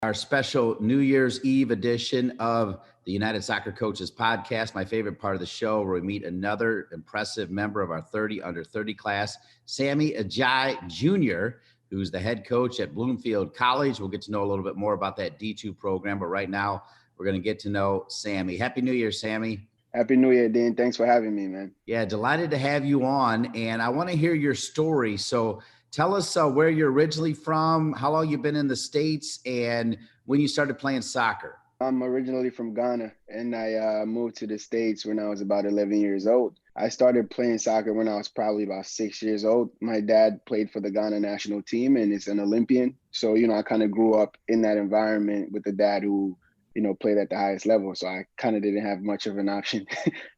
Our special New Year's Eve edition of the United Soccer Coaches Podcast, my favorite part of the show, where we meet another impressive member of our 30 under 30 class, Sammy Adjei Jr., who's the head coach at Bloomfield College. We'll get to know a little bit more about that D2 program, but right now we're going to get to know Sammy. Happy New Year, Sammy. Happy New Year, Dean. Thanks for having me, man. Yeah, delighted to have you on, and I want to hear your story. So tell us where you're originally from, how long you've been in the States, and when you started playing soccer. I'm originally from Ghana, and I moved to the States when I was about 11 years old. I started playing soccer when I was probably about 6 years old. My dad played for the Ghana national team and is an Olympian. So, I kind of grew up in that environment with a dad who, played at the highest level. So I kind of didn't have much of an option.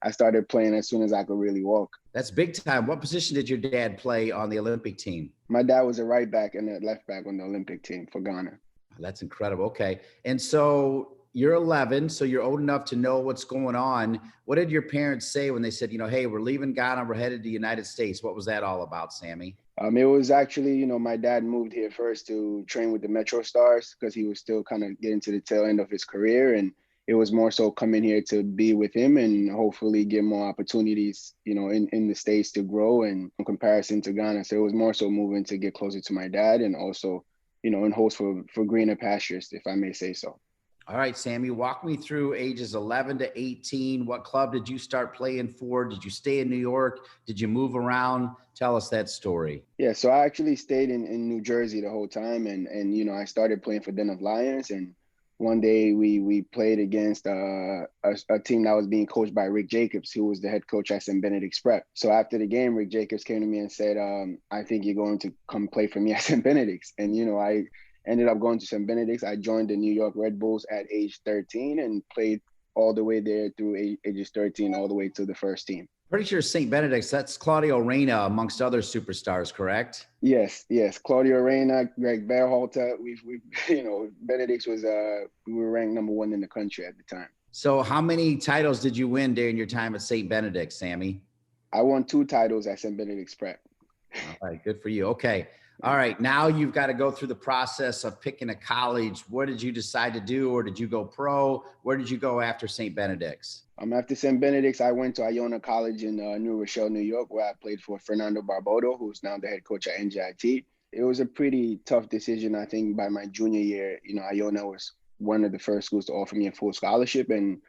I started playing as soon as I could really walk. That's big time. What position did your dad play on the Olympic team? My dad was a right back and a left back on the Olympic team for Ghana. That's incredible. Okay. And so you're 11, so you're old enough to know what's going on. What did your parents say when they said, hey, we're leaving Ghana, we're headed to the United States? What was that all about, Sammy? It was actually, my dad moved here first to train with the Metro Stars because he was still kind of getting to the tail end of his career. And it was more so coming here to be with him and hopefully get more opportunities, in the States to grow and in comparison to Ghana. So it was more so moving to get closer to my dad and also, in hopes for greener pastures, if I may say so. All right, Sammy, walk me through ages 11 to 18. What club did you start playing for? Did you stay in New York? Did you move around? Tell us that story. Yeah, so I actually stayed in New Jersey the whole time. And I started playing for Den of Lions. And one day we played against a team that was being coached by Rick Jacobs, who was the head coach at St. Benedict's Prep. So after the game, Rick Jacobs came to me and said, I think you're going to come play for me at St. Benedict's. And, I ended up going to St. Benedict's. I joined the New York Red Bulls at age 13 and played all the way there through ages 13, all the way to the first team. Pretty sure St. Benedict's, that's Claudio Reyna amongst other superstars, correct? Yes. Claudio Reyna, Greg Berhalter. Benedict's was, we were ranked number 1 in the country at the time. So how many titles did you win during your time at St. Benedict's, Sammy? I won 2 titles at St. Benedict's Prep. All right, good for you. Okay. All right, now you've got to go through the process of picking a college. What did you decide to do, or did you go pro? Where did you go after St. Benedict's? After St. Benedict's, I went to Iona College in New Rochelle, New York, where I played for Fernando Barbodo, who's now the head coach at NJIT. It was a pretty tough decision. I think by my junior year, Iona was one of the first schools to offer me a full scholarship. And,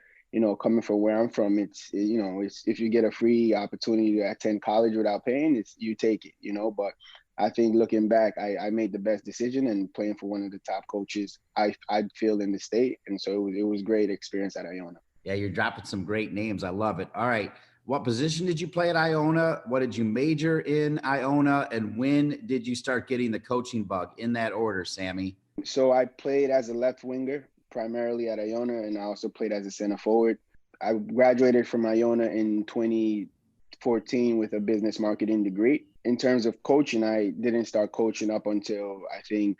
coming from where I'm from, it's if you get a free opportunity to attend college without paying, you take it, but I think looking back, I made the best decision and playing for one of the top coaches I feel in the state. And so it was great experience at Iona. Yeah, you're dropping some great names. I love it. All right. What position did you play at Iona? What did you major in Iona? And when did you start getting the coaching bug? In that order, Sammy. So I played as a left winger, primarily at Iona, and I also played as a center forward. I graduated from Iona in 2014 with a business marketing degree. In terms of coaching, I didn't start coaching up until I think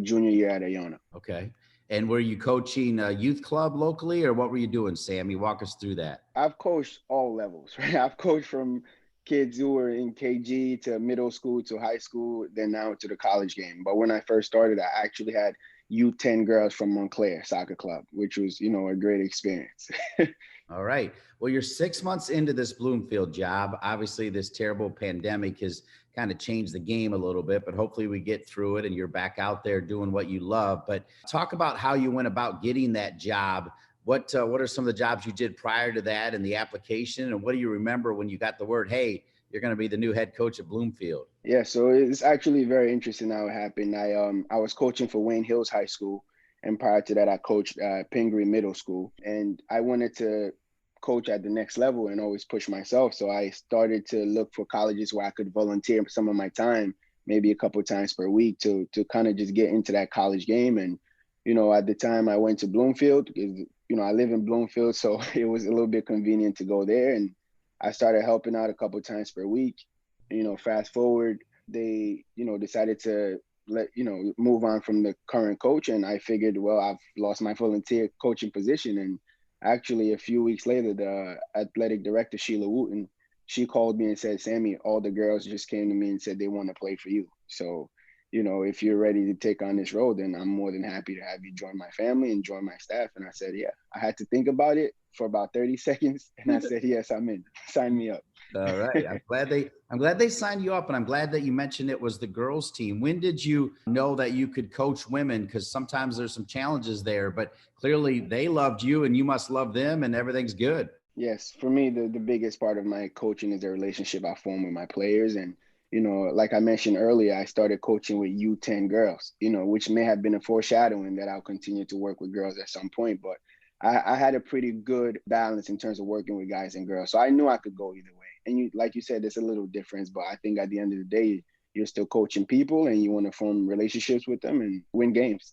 junior year at Iona. Okay. And were you coaching a youth club locally, or what were you doing, Sammy? Walk us through that. I've coached all levels, right? I've coached from kids who were in KG to middle school to high school, then now to the college game. But when I first started, I actually had U10 girls from Montclair Soccer Club, which was, a great experience. All right. Well, you're 6 months into this Bloomfield job. Obviously, this terrible pandemic has kind of changed the game a little bit, but hopefully we get through it and you're back out there doing what you love. But talk about how you went about getting that job. What are some of the jobs you did prior to that and the application? And what do you remember when you got the word, hey, you're going to be the new head coach at Bloomfield? Yeah, so it's actually very interesting how it happened. I was coaching for Wayne Hills High School. And prior to that, I coached Pingree Middle School. And I wanted to coach at the next level and always push myself. So I started to look for colleges where I could volunteer some of my time, maybe a couple of times per week to kind of just get into that college game. And, at the time I went to Bloomfield because, I live in Bloomfield. So it was a little bit convenient to go there. And I started helping out a couple of times per week. Fast forward, they, decided to move on from the current coach. And I figured, well, I've lost my volunteer coaching position. And actually a few weeks later, the athletic director, Sheila Wooten, she called me and said, Sammy, all the girls just came to me and said they want to play for you. So if you're ready to take on this role, then I'm more than happy to have you join my family and join my staff. And I said, yeah. I had to think about it for about 30 seconds. And I said, yes, I'm in. Sign me up. All right. I'm glad they signed you up, and I'm glad that you mentioned it was the girls team. When did you know that you could coach women? Because sometimes there's some challenges there, but clearly they loved you and you must love them and everything's good. Yes, for me, the biggest part of my coaching is the relationship I form with my players. And, like I mentioned earlier, I started coaching with U10 girls, which may have been a foreshadowing that I'll continue to work with girls at some point. But I had a pretty good balance in terms of working with guys and girls. So I knew I could go either way. And like you said, there's a little difference, but I think at the end of the day, you're still coaching people and you want to form relationships with them and win games.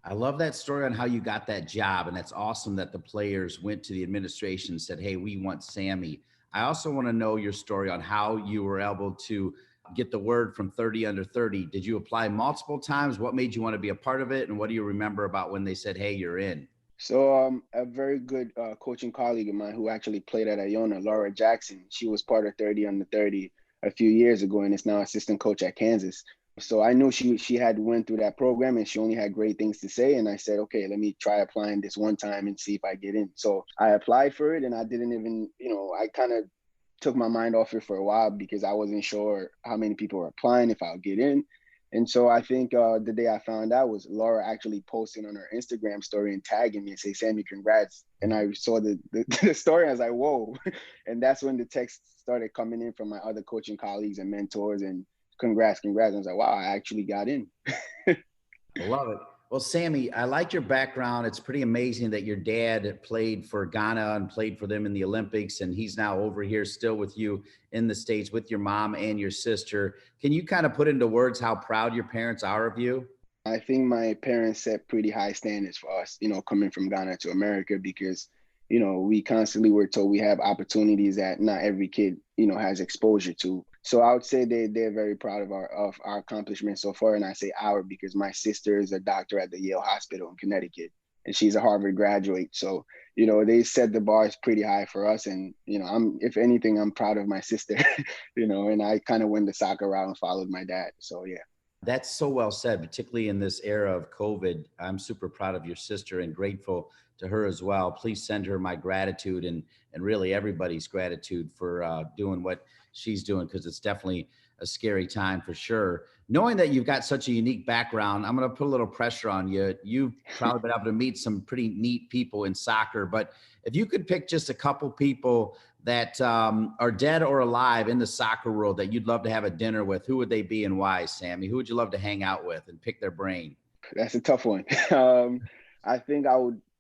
I love that story on how you got that job. And that's awesome that the players went to the administration and said, hey, we want Sammy. I also want to know your story on how you were able to get the word from 30 under 30. Did you apply multiple times? What made you want to be a part of it? And what do you remember about when they said, hey, you're in? So a very good coaching colleague of mine who actually played at Iona, Laura Jackson, she was part of 30 under 30 a few years ago and is now assistant coach at Kansas. So I knew she had went through that program and she only had great things to say. And I said, okay, let me try applying this one time and see if I get in. So I applied for it and I didn't even, I kind of took my mind off it for a while because I wasn't sure how many people were applying, if I'll get in. And so I think the day I found out was Laura actually posting on her Instagram story and tagging me and say, Sammy, congrats. And I saw the story. I was like, whoa. And that's when the text started coming in from my other coaching colleagues and mentors and congrats. And I was like, wow, I actually got in. I love it. Well, Sammy, I like your background. It's pretty amazing that your dad played for Ghana and played for them in the Olympics, and he's now over here still with you in the States with your mom and your sister. Can you kind of put into words how proud your parents are of you? I think my parents set pretty high standards for us, coming from Ghana to America because, we constantly were told we have opportunities that not every kid, has exposure to. So I would say they're very proud of our accomplishments so far. And I say our because my sister is a doctor at the Yale Hospital in Connecticut and she's a Harvard graduate. So, they set the bars pretty high for us. And, if anything, I'm proud of my sister, and I kind of went the soccer route and followed my dad. So, yeah. That's so well said, particularly in this era of COVID. I'm super proud of your sister and grateful to her as well. Please send her my gratitude and really everybody's gratitude for doing what she's doing, because it's definitely a scary time for sure. Knowing that you've got such a unique background, I'm going to put a little pressure on you. You've probably been able to meet some pretty neat people in soccer, but if you could pick just a couple people that are dead or alive in the soccer world that you'd love to have a dinner with, who would they be and why, Sammy? Who would you love to hang out with and pick their brain? That's a tough one. I think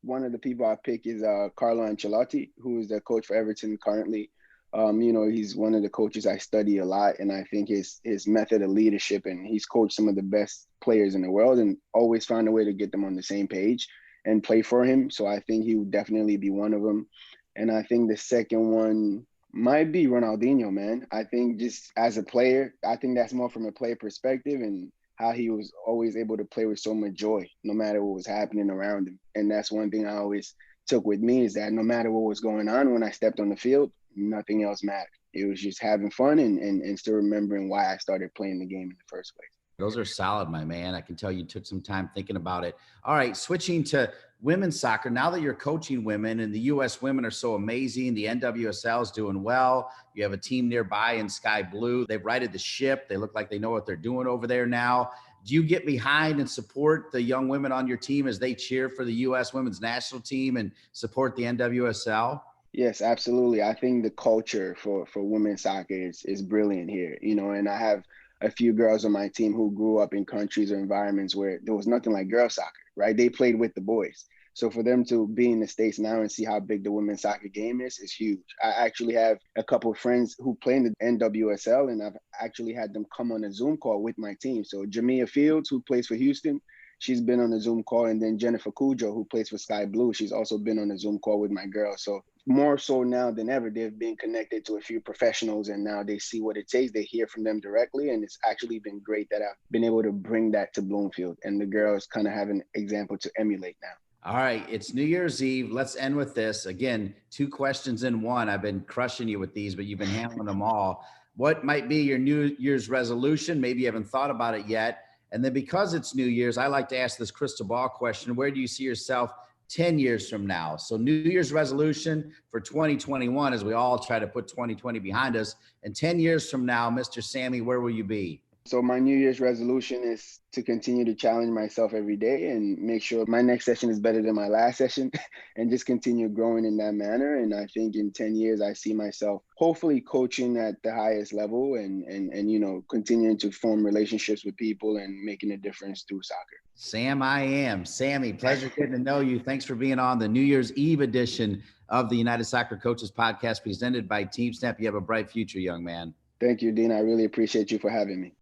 one of the people I pick is Carlo Ancelotti, who is the coach for Everton currently. He's one of the coaches I study a lot, and I think his method of leadership, and he's coached some of the best players in the world and always found a way to get them on the same page and play for him. So I think he would definitely be one of them. And I think the second one might be Ronaldinho, man. I think just as a player, I think that's more from a player perspective and how he was always able to play with so much joy, no matter what was happening around him. And that's one thing I always took with me is that no matter what was going on when I stepped on the field, nothing else mattered. It was just having fun and still remembering why I started playing the game in the first place. Those are solid, my man. I can tell you took some time thinking about it. All right, switching to women's soccer. Now that you're coaching women and the U.S. women are so amazing, the NWSL is doing well. You have a team nearby in Sky Blue. They've righted the ship. They look like they know what they're doing over there now. Do you get behind and support the young women on your team as they cheer for the U.S. women's national team and support the NWSL? Yes, absolutely. I think the culture for women's soccer is brilliant here, and I have a few girls on my team who grew up in countries or environments where there was nothing like girls soccer, right? They played with the boys. So for them to be in the States now and see how big the women's soccer game is huge. I actually have a couple of friends who play in the NWSL, and I've actually had them come on a Zoom call with my team. So Jamia Fields, who plays for Houston, she's been on a Zoom call. And then Jennifer Cujo, who plays for Sky Blue, she's also been on a Zoom call with my girls. So more so now than ever, they've been connected to a few professionals and now they see what it takes. They hear from them directly. And it's actually been great that I've been able to bring that to Bloomfield. And the girls kind of have an example to emulate now. All right, it's New Year's Eve. Let's end with this. Again, 2 questions in one. I've been crushing you with these, but you've been handling them all. What might be your New Year's resolution? Maybe you haven't thought about it yet. And then because it's New Year's, I like to ask this crystal ball question. Where do you see yourself 10 years from now? So New Year's resolution for 2021, as we all try to put 2020 behind us. And 10 years from now, Mr. Sammy, where will you be? So my New Year's resolution is to continue to challenge myself every day and make sure my next session is better than my last session and just continue growing in that manner. And I think in 10 years, I see myself hopefully coaching at the highest level and you know, continuing to form relationships with people and making a difference through soccer. Sammy, pleasure getting to know you. Thanks for being on the New Year's Eve edition of the United Soccer Coaches Podcast presented by Team Snap. You have a bright future, young man. Thank you, Dean. I really appreciate you for having me.